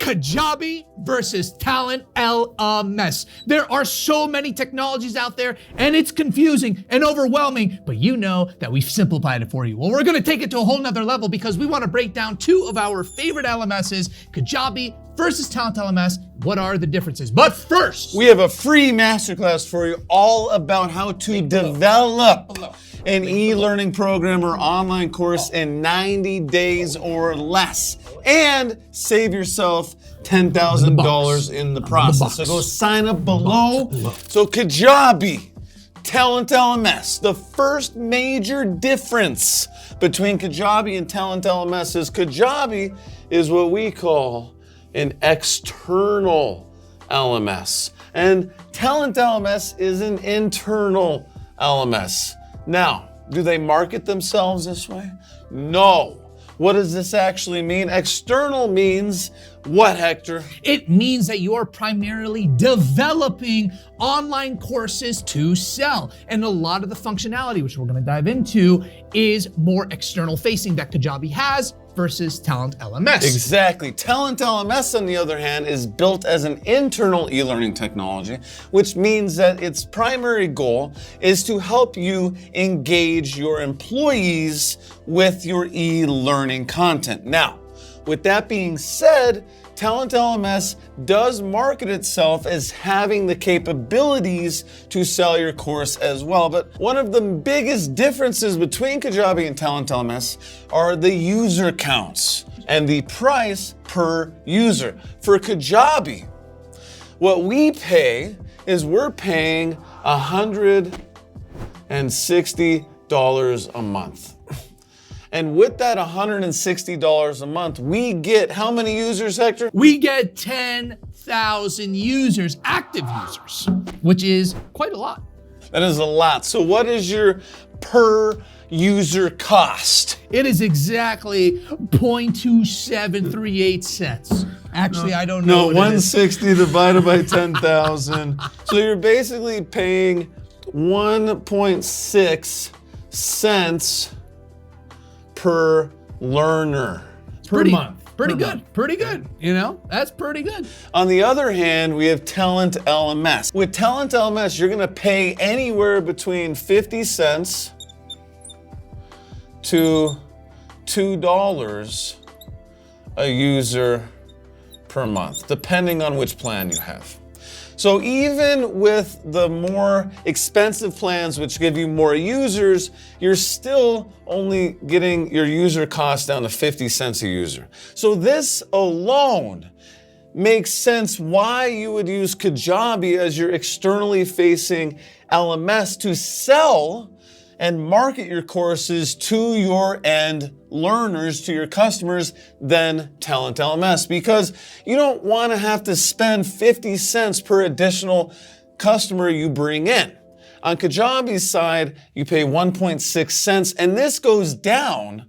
Kajabi versus TalentLMS. There are so many technologies out there and it's confusing and overwhelming, but you know that we've simplified it for you. Well, we're gonna take it to a whole nother level because we wanna break down two of our favorite LMSs, Kajabi versus TalentLMS. What are the differences? But first, we have a free masterclass for you all about how to develop an e-learning program or online course in 90 days or less and save yourself $10,000 in the process. So go sign up below. So Kajabi, TalentLMS, the first major difference between Kajabi and TalentLMS is Kajabi is what we call an external LMS, and TalentLMS is an internal LMS. Now, do they market themselves this way? No. What does this actually mean? External means what, Hector? It means that you are primarily developing online courses to sell. And a lot of the functionality, which we're gonna dive into, is more external facing that Kajabi has versus TalentLMS. Exactly. TalentLMS, on the other hand, is built as an internal e-learning technology, which means that its primary goal is to help you engage your employees with your e-learning content. Now, with that being said, TalentLMS does market itself as having the capabilities to sell your course as well. But one of the biggest differences between Kajabi and TalentLMS are the user counts and the price per user. For Kajabi, what we pay is we're paying $160 a month. And with that $160 a month, we get how many users, Hector? We get 10,000 users, active users, which is quite a lot. That is a lot. So what is your per user cost? It is exactly 0.2738 cents. Actually, I don't know. No, 160 divided by 10,000. So you're basically paying 1.6 cents per learner per month. Pretty good, you know? That's pretty good. On the other hand, we have TalentLMS. With TalentLMS, you're gonna pay anywhere between 50 cents to $2 a user per month, depending on which plan you have. So even with the more expensive plans, which give you more users, you're still only getting your user cost down to 50 cents a user. So this alone makes sense why you would use Kajabi as your externally facing LMS to sell and market your courses to your end learners, to your customers, than TalentLMS, because you don't want to have to spend 50 cents per additional customer you bring in. On Kajabi's side, you pay 1.6 cents, and this goes down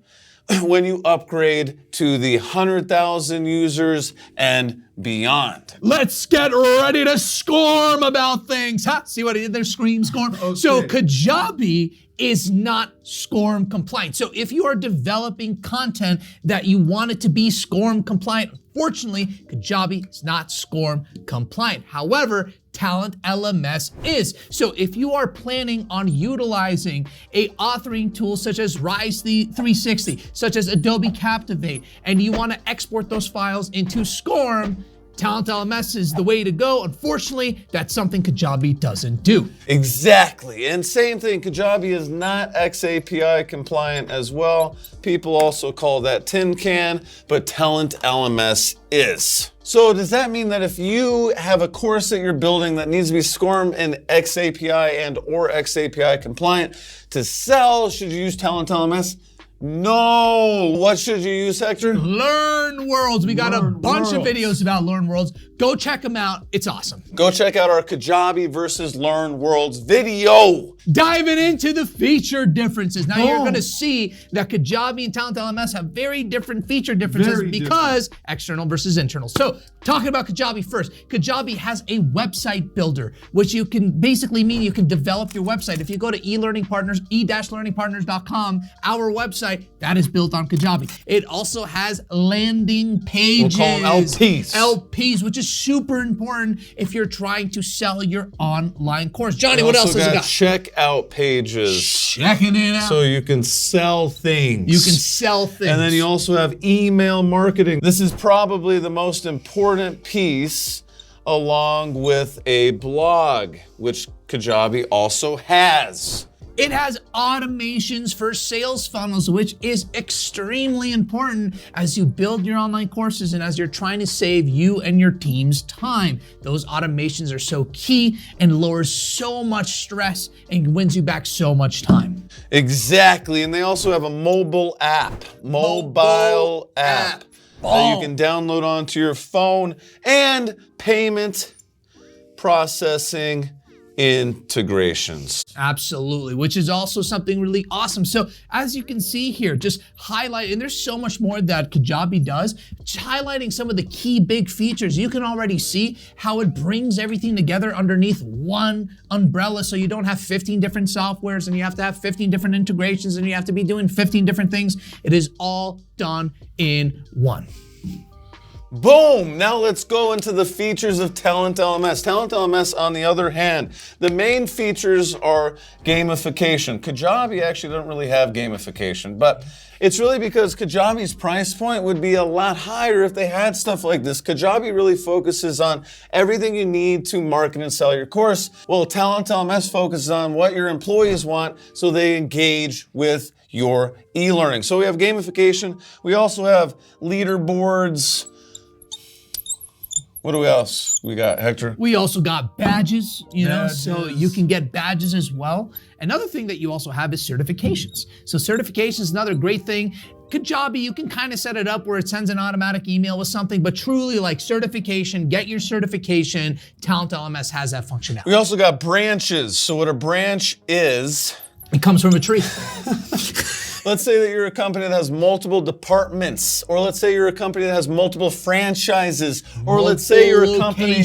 when you upgrade to the 100,000 users and beyond. Let's get ready to SCORM about things. Huh? See what I did there? Scream, SCORM. Okay. So Kajabi is not SCORM compliant. So if you are developing content that you want it to be SCORM compliant, unfortunately, Kajabi is not SCORM compliant. However, TalentLMS is. So if you are planning on utilizing a authoring tool such as Rise 360, such as Adobe Captivate, and you want to export those files into SCORM, TalentLMS is the way to go. Unfortunately, that's something Kajabi doesn't do. Exactly, and same thing, Kajabi is not XAPI compliant as well. People also call that tin can, but TalentLMS is. So does that mean that if you have a course that you're building that needs to be SCORM and XAPI and or XAPI compliant to sell, should you use TalentLMS? No. What should you use, Hector? LearnWorlds. We got a bunch of videos about LearnWorlds. Go check them out. It's awesome. Go check out our Kajabi versus LearnWorlds video. Diving into the feature differences. Now you're gonna see that Kajabi and TalentLMS have very different feature differences because external versus internal. So talking about Kajabi first, Kajabi has a website builder, which you can basically mean you can develop your website. If you go to e-learningpartners, e-learningpartners.com, our website, website that is built on Kajabi. It also has landing pages. We'll call them LPs. LPs, which is super important if you're trying to sell your online course. Johnny, what else has it got? Checkout pages. Checking it out. So you can sell things. You can sell things. And then you also have email marketing. This is probably the most important piece, along with a blog, which Kajabi also has. It has automations for sales funnels, which is extremely important as you build your online courses and as you're trying to save you and your team's time. Those automations are so key and lowers so much stress and wins you back so much time. Exactly, and they also have a mobile app. Mobile app. That you can download onto your phone, and payment processing integrations. Absolutely, which is also something really awesome. So as you can see here, just highlight, and there's so much more that Kajabi does, just highlighting some of the key big features. You can already see how it brings everything together underneath one umbrella, so you don't have 15 different softwares and you have to have 15 different integrations and you have to be doing 15 different things. It is all done in one. Boom! Now let's go into the features of TalentLMS. TalentLMS, on the other hand, the main features are gamification. Kajabi actually doesn't really have gamification, but it's really because Kajabi's price point would be a lot higher if they had stuff like this. Kajabi really focuses on everything you need to market and sell your course, while TalentLMS focuses on what your employees want so they engage with your e-learning. So we have gamification. We also have leaderboards. What do we else we got, Hector? We also got badges, so you can get badges as well. Another thing that you also have is certifications. So certification is another great thing. Kajabi, you can kind of set it up where it sends an automatic email with something, but truly like certification, get your certification, TalentLMS has that functionality. We also got branches. So what a branch is, it comes from a tree. Let's say that you're a company that has multiple departments, or let's say you're a company that has multiple franchises, or let's say you're a company.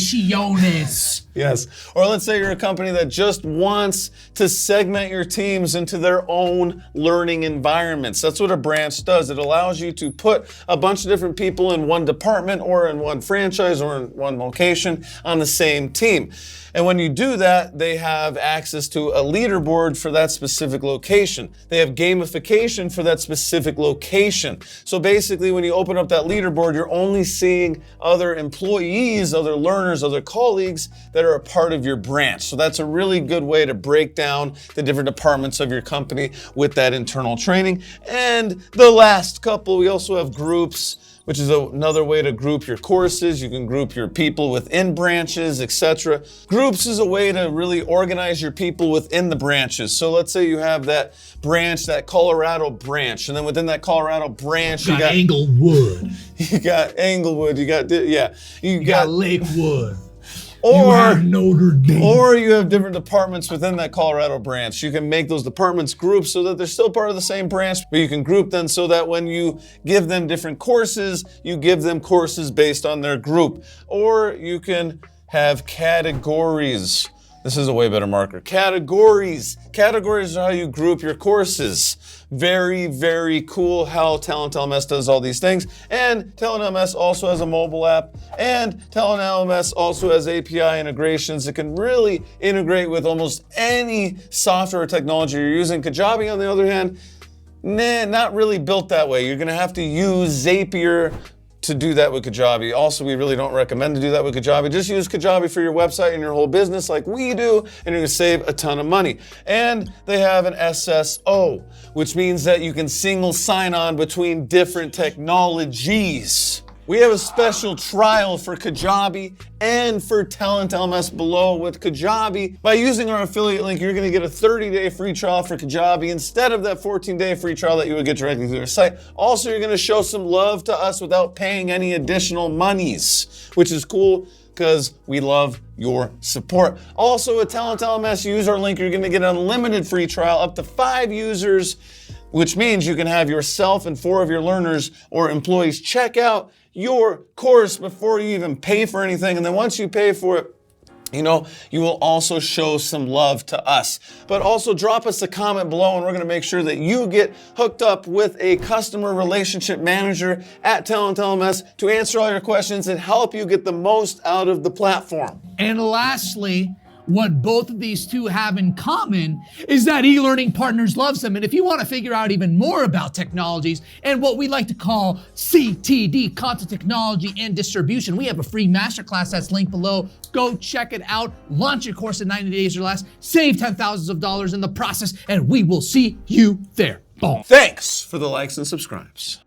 Yes. Or let's say you're a company that just wants to segment your teams into their own learning environments. That's what a branch does. It allows you to put a bunch of different people in one department or in one franchise or in one location on the same team. And when you do that, they have access to a leaderboard for that specific location. They have gamification for that specific location. So basically, when you open up that leaderboard, you're only seeing other employees, other learners, other colleagues that are a part of your branch. So that's a really good way to break down the different departments of your company with that internal training. And the last couple, we also have groups, which is another way to group your courses. You can group your people within branches, etc. Groups is a way to really organize your people within the branches. So let's say you have that branch, that Colorado branch, and then within that Colorado branch, you got Englewood. You got Englewood, you got Lakewood. Or Notre Dame. Or you have different departments within that Colorado branch. You can make those departments groups so that they're still part of the same branch, but you can group them so that when you give them different courses, you give them courses based on their group. Or you can have categories. This is a way better marker. Categories. Categories are how you group your courses. Very, very cool how TalentLMS does all these things. And TalentLMS also has a mobile app. And TalentLMS also has API integrations that can really integrate with almost any software or technology you're using. Kajabi, on the other hand, not really built that way. You're gonna have to use Zapier to do that with Kajabi. Also, we really don't recommend to do that with Kajabi. Just use Kajabi for your website and your whole business like we do, and you're gonna save a ton of money. And they have an SSO, which means that you can single sign on between different technologies. We have a special trial for Kajabi and for TalentLMS below. With Kajabi, by using our affiliate link, you're gonna get a 30-day free trial for Kajabi instead of that 14-day free trial that you would get directly through their site. Also, you're gonna show some love to us without paying any additional monies, which is cool because we love your support. Also, with TalentLMS, use our link, you're gonna get an unlimited free trial up to 5 users, which means you can have yourself and 4 of your learners or employees check out your course before you even pay for anything. And then once you pay for it, you will also show some love to us. But also drop us a comment below and we're gonna make sure that you get hooked up with a customer relationship manager at TalentLMS to answer all your questions and help you get the most out of the platform. And lastly, what both of these two have in common is that eLearning Partners loves them. And if you want to figure out even more about technologies and what we like to call CTD, content technology and distribution, we have a free masterclass that's linked below. Go check it out. Launch your course in 90 days or less. Save $10,000s of dollars in the process, and we will see you there. Boom. Thanks for the likes and subscribes.